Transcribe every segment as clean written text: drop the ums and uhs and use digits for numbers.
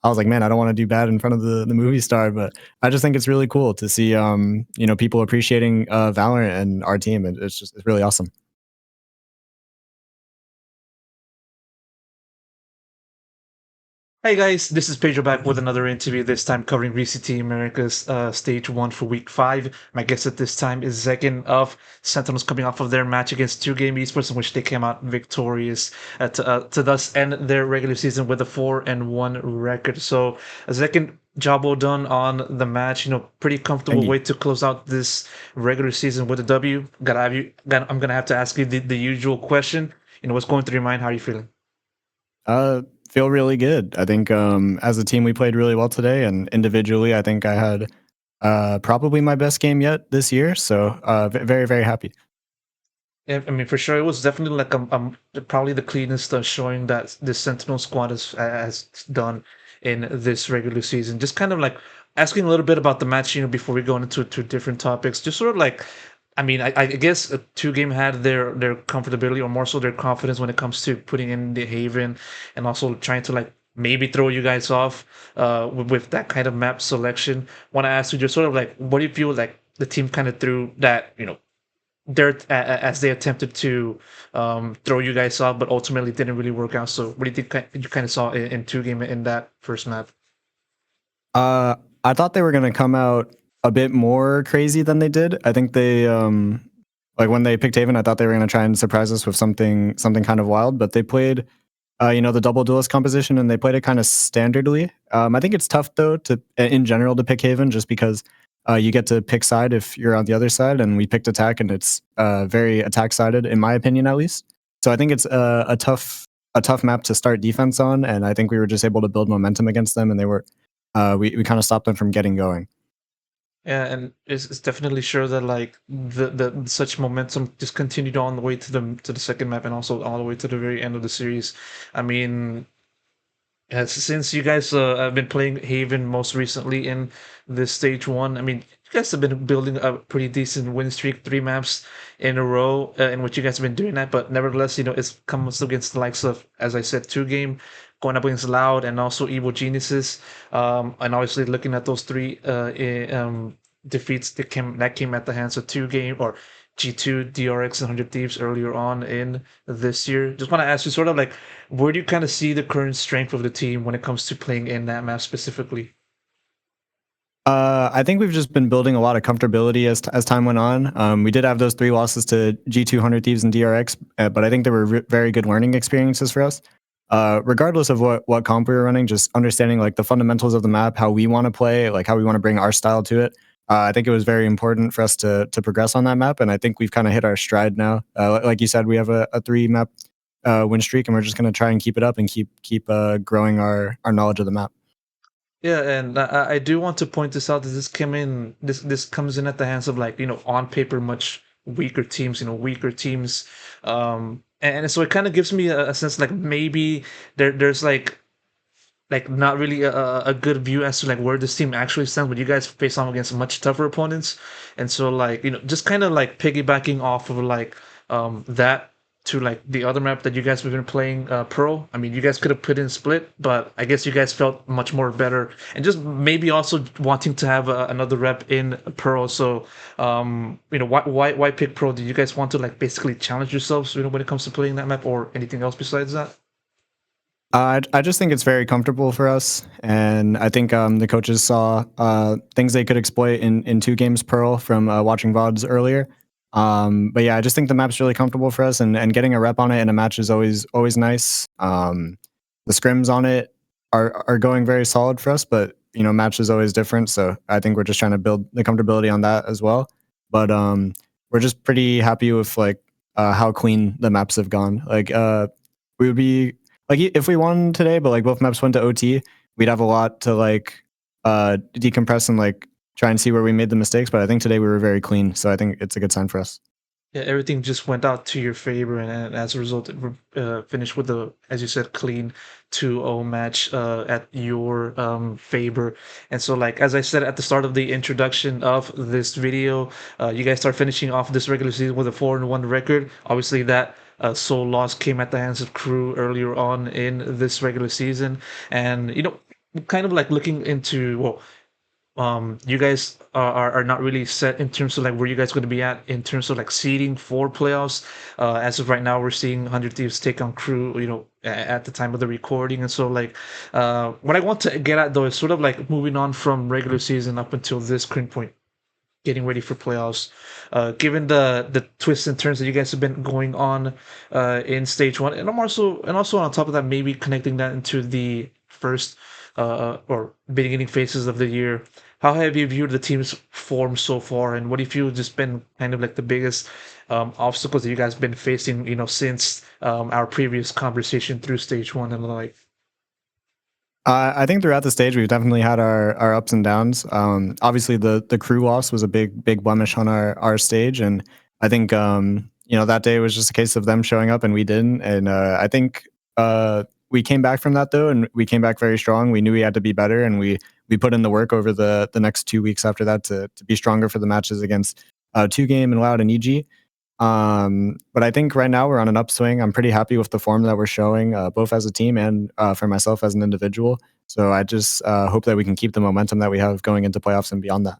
I was like, man, I don't want to do bad in front of the movie star, but I just think it's really cool to see people appreciating Valorant and our team, and it's really awesome. Hey guys, this is Pedro back with another interview, this time covering VCT Americas Stage 1 for Week 5. My guest at this time is Zekken of Sentinels, coming off of their match against 2Game Esports, in which they came out victorious to thus end their regular season with a 4-1 record. So, Zekken, job well done on the match. Pretty Thank comfortable you. way to close out this regular season with a W. I'm gonna have to ask you the usual question. What's going through your mind? How are you feeling? Feel really good. I think as a team we played really well today, and individually I think I had probably my best game yet this year. So very very happy. Yeah, I mean, for sure, it was definitely like probably the cleanest showing that the Sentinel squad has done in this regular season. Just kind of like asking a little bit about the match, before we go into different topics. Just sort of like, I mean, I guess 2Game had their comfortability, or more so their confidence, when it comes to putting in the Haven, and also trying to like maybe throw you guys off with that kind of map selection. Want to ask you, just sort of like, what do you feel like the team kind of threw that, as they attempted to throw you guys off, but ultimately didn't really work out. So, what do you think you kind of saw in 2Game in that first map? I thought they were gonna come out a bit more crazy than they did. I think they like when they picked Haven, I thought they were gonna try and surprise us with something kind of wild, but they played the double duelist composition, and they played it kind of standardly. I think it's tough though to in general to pick Haven, just because you get to pick side if you're on the other side, and we picked attack, and it's very attack sided in my opinion at least. So I think it's a tough map to start defense on, and I think we were just able to build momentum against them, and they were we kind of stopped them from getting going. Yeah, and it's definitely sure that like the such momentum just continued on the way to the second map, and also all the way to the very end of the series. I mean, since you guys have been playing Haven most recently in this stage 1, I mean, you guys have been building a pretty decent win streak, 3 maps in a row, in which you guys have been doing that. But nevertheless, it's comes against the likes of, as I said, 2Game, going up against Loud, and also Evil Geniuses, and obviously looking at those three defeats that came at the hands of 2Game, or G2, DRX, and 100 Thieves earlier on in this year. Just want to ask you, sort of like, where do you kind of see the current strength of the team when it comes to playing in that map specifically? I think we've just been building a lot of comfortability as time went on. We did have those 3 losses to G200 Thieves and DRX, but I think they were very good learning experiences for us. Regardless of what comp we were running, just understanding like the fundamentals of the map, how we want to play, like how we want to bring our style to it. I think it was very important for us to progress on that map, and I think we've kind of hit our stride now. Like you said, we have a 3 map win streak, and we're just going to try and keep it up and keep growing our knowledge of the map. Yeah, and I do want to point this out that this comes in at the hands of, like, on paper much weaker teams, and so it kind of gives me a sense like maybe there's like not really a good view as to like where this team actually stands when you guys face off against much tougher opponents. And so, like, just kind of like piggybacking off of like that to like the other map that you guys have been playing, Pearl. I mean, you guys could have put in Split, but I guess you guys felt much more better, and just maybe also wanting to have another rep in Pearl. So why pick Pearl? Do you guys want to like basically challenge yourselves, when it comes to playing that map, or anything else besides that? I just think it's very comfortable for us, and I think the coaches saw things they could exploit in 2 games Pearl from watching VODs earlier. But yeah, I just think the map's really comfortable for us, and getting a rep on it in a match is always nice. The scrims on it are going very solid for us, but match is always different. So I think we're just trying to build the comfortability on that as well. But we're just pretty happy with like how clean the maps have gone. Like we would be like if we won today, but like both maps went to OT, we'd have a lot to like decompress and like try and see where we made the mistakes. But I think today we were very clean, so I think it's a good sign for us. Yeah, everything just went out to your favor, and as a result, it finished with a, as you said, clean 2-0 match at your favor. And so, like, as I said at the start of the introduction of this video, you guys start finishing off this regular season with a 4-1 record. Obviously, that sole loss came at the hands of Crew earlier on in this regular season, and kind of like looking into, well, you guys are not really set in terms of like where you guys going to be at in terms of like seeding for playoffs. As of right now, we're seeing 100 Thieves take on Crew, at the time of the recording. And so, like, what I want to get at though is sort of like moving on from regular season up until this current point, getting ready for playoffs. Given the twists and turns that you guys have been going on in stage one, and also on top of that, maybe connecting that into the first or beginning phases of the year. How have you viewed the team's form so far, and what do you feel just been kind of like the biggest obstacles that you guys been facing, since our previous conversation through stage one and the like? I think throughout the stage we've definitely had our ups and downs. Obviously the crew loss was a big blemish on our stage, and I think that day was just a case of them showing up and we didn't. And I think we came back from that though, and we came back very strong. We knew we had to be better, and we put in the work over the next 2 weeks after that to be stronger for the matches against 2 Game and Loud and EG. But I think right now we're on an upswing. I'm pretty happy with the form that we're showing, both as a team and for myself as an individual. So I just hope that we can keep the momentum that we have going into playoffs and beyond that.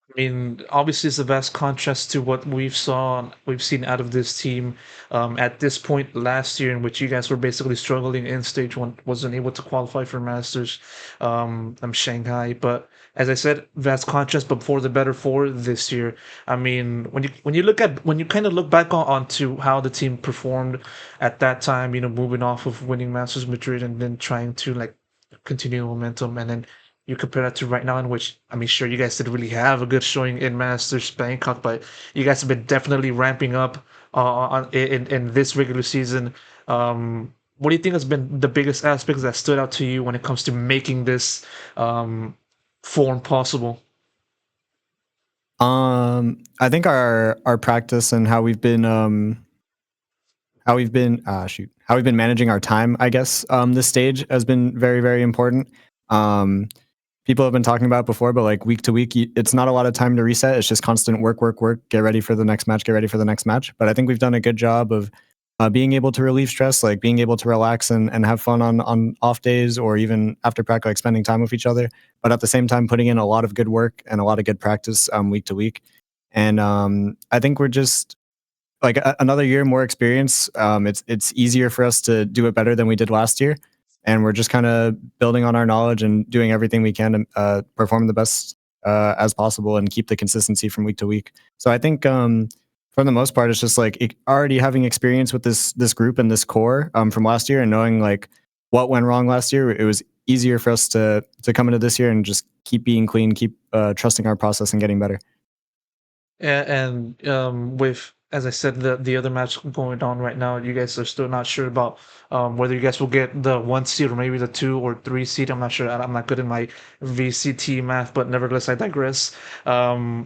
I mean, obviously, it's a vast contrast to what we've seen out of this team at this point last year, in which you guys were basically struggling in stage one, wasn't able to qualify for Masters, Shanghai. But as I said, vast contrast, but for the better for this year. I mean, when you kind of look back onto how the team performed at that time, moving off of winning Masters Madrid and then trying to like continue the momentum, and then you compare that to right now, in which, I mean, sure, you guys didn't really have a good showing in Masters Bangkok, but you guys have been definitely ramping up in this regular season. What do you think has been the biggest aspects that stood out to you when it comes to making this form possible? I think our practice and how we've been managing our time, I guess, this stage has been very important. Um, People have been talking about it before, but like week to week, it's not a lot of time to reset. It's just constant work, get ready for the next match, get ready for the next match. But I think we've done a good job of being able to relieve stress, like being able to relax and have fun on off days or even after practice, like spending time with each other. But at the same time, putting in a lot of good work and a lot of good practice week to week. And I think we're just like another year more experience. It's easier for us to do it better than we did last year, and we're just kind of building on our knowledge and doing everything we can to perform the best as possible and keep the consistency from week to week. So I think for the most part, it's just like already having experience with this group and this core from last year, and knowing like what went wrong last year. It was easier for us to come into this year and just keep being clean, keep trusting our process and getting better. And with, as I said, the other match going on right now, you guys are still not sure about whether you guys will get the 1 seed or maybe the 2 or 3 seed. I'm not sure. I'm not good in my VCT math, but nevertheless, I digress.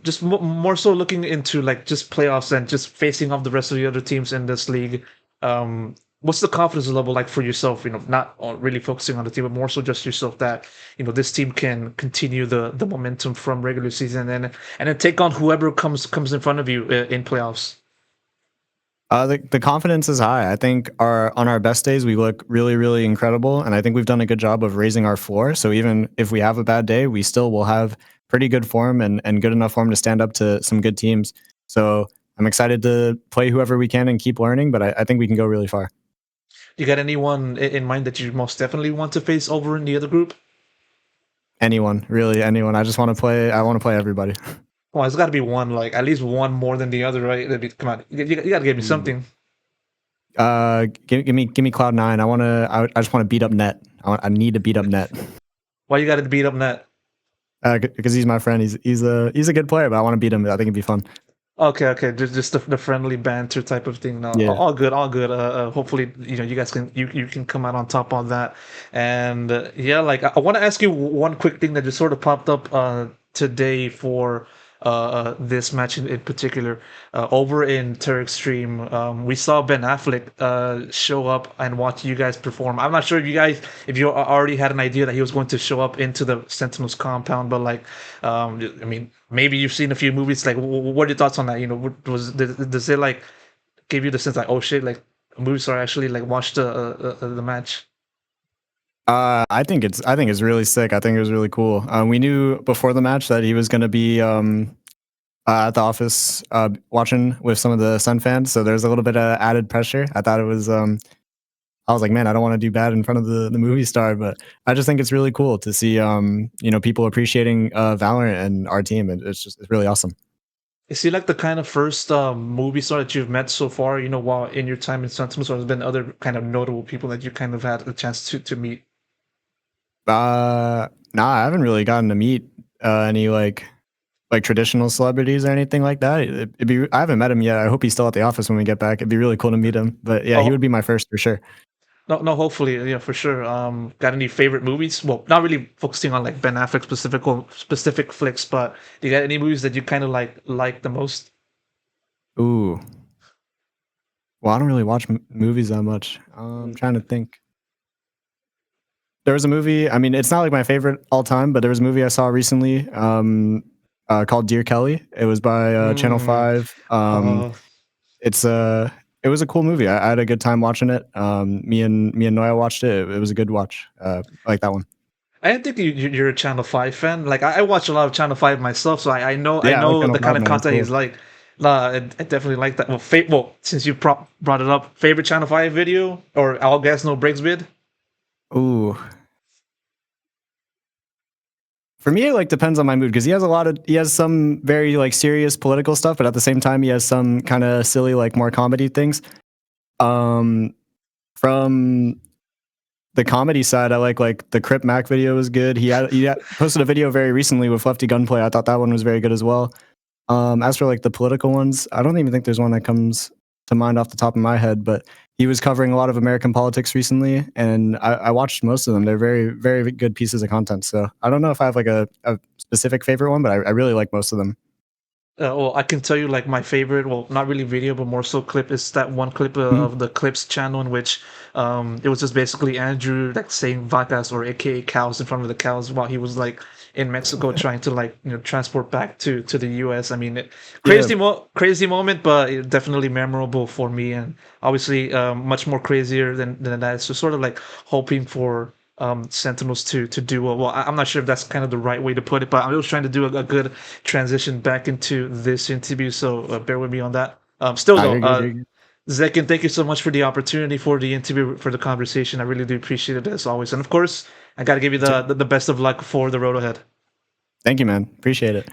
Just more so looking into like just playoffs and just facing off the rest of the other teams in this league. What's the confidence level like for yourself? Not really focusing on the team, but more so just yourself, that this team can continue the momentum from regular season and then take on whoever comes in front of you in playoffs. The confidence is high. I think on our best days we look really incredible, and I think we've done a good job of raising our floor. So even if we have a bad day, we still will have pretty good form and good enough form to stand up to some good teams. So I'm excited to play whoever we can and keep learning, but I think we can go really far. You got anyone in mind that you most definitely want to face over in the other group? Anyone, really, anyone. I just want to play. I want to play everybody. Well, it's got to be one, like at least one more than the other, right? Come on, you got to give me Ooh. something. Give me Cloud9. I just want to beat up Net. I need to beat up Net. Why you got to beat up Net? Because he's my friend. He's a good player, but I want to beat him. I think it'd be fun. Okay. Just the friendly banter type of thing. No, Yeah. all good, all good. Hopefully, you guys you can come out on top on that. And yeah, like I want to ask you one quick thing that just sort of popped up today for this match in particular. Over in Turk's stream, we saw Ben Affleck show up and watch you guys perform. I'm not sure if you already had an idea that he was going to show up into the Sentinels compound, but like, I mean, maybe you've seen a few movies. Like, what are your thoughts on that? Does it like give you the sense like, oh shit, like movies are actually like watch the match? I think it's really sick. I think it was really cool. We knew before the match that he was going to be at the office watching with some of the Sun fans, so there's a little bit of added pressure. I thought it was. I was like, man, I don't want to do bad in front of the movie star, but I just think it's really cool to see people appreciating Valorant and our team. It's really awesome. Is he like the kind of first movie star that you've met so far? You know, while in your time in Sentinels, or has been other kind of notable people that you kind of had a chance to meet? Nah, I haven't really gotten to meet any like traditional celebrities or anything like that. I haven't met him yet. I hope he's still at the office when we get back. It'd be really cool to meet him. But yeah, he would Oh, be my first for sure. no, no. Hopefully, yeah, for sure. Got any favorite movies? Well, not really focusing on like Ben Affleck specific flicks, but do you got any movies that you kind of like the most? Ooh, well, I don't really watch movies that much. I'm Mm. trying to think. There was a movie. I mean, it's not like my favorite all time, but there was a movie I saw recently called Dear Kelly. It was by Channel Mm. Five. Uh, It's it was a cool movie. I had a good time watching it. Me and Noah watched it. It was a good watch. I like that one. I didn't think you're a Channel Five fan. Like I watch a lot of Channel Five myself, so I Yeah, I like know Channel the kind Five, of man. It's content cool. he's like. I definitely like that. Well, since you brought it up, favorite Channel Five video or all gas no breaks vid? Ooh, for me, it like depends on my mood because he has some very like serious political stuff, but at the same time, he has some kind of silly like more comedy things. Um, from the comedy side, I like the Crip Mac video was good. He had posted a video very recently with Lefty Gunplay. I thought that one was very good as well. As for like the political ones, I don't even think there's one that comes to mind off the top of my head, but he was covering a lot of American politics recently, and I watched most of them. They're very, very good pieces of content. So I don't know if I have like a specific favorite one, but I really like most of them. Well, I can tell you like my favorite, well, not really video, but more so clip is that one clip Mhm. of the Clips channel in which it was just basically Andrew like saying vacas or AKA cows in front of the cows while he was like in Mexico trying to like transport back to the US. I mean, Yeah, crazy moment, but definitely memorable for me and obviously much more crazier than that. So sort of like hoping for Sentinels to do well. Well, I'm not sure if that's kind of the right way to put it, but I'm just trying to do a good transition back into this interview. So bear with me on that. Still though, you're good. You're good. Zekken, thank you so much for the opportunity for the interview for the conversation. I really do appreciate it as always. And of course, I got to give you You too. the best of luck for the road ahead. Thank you, man. Appreciate it.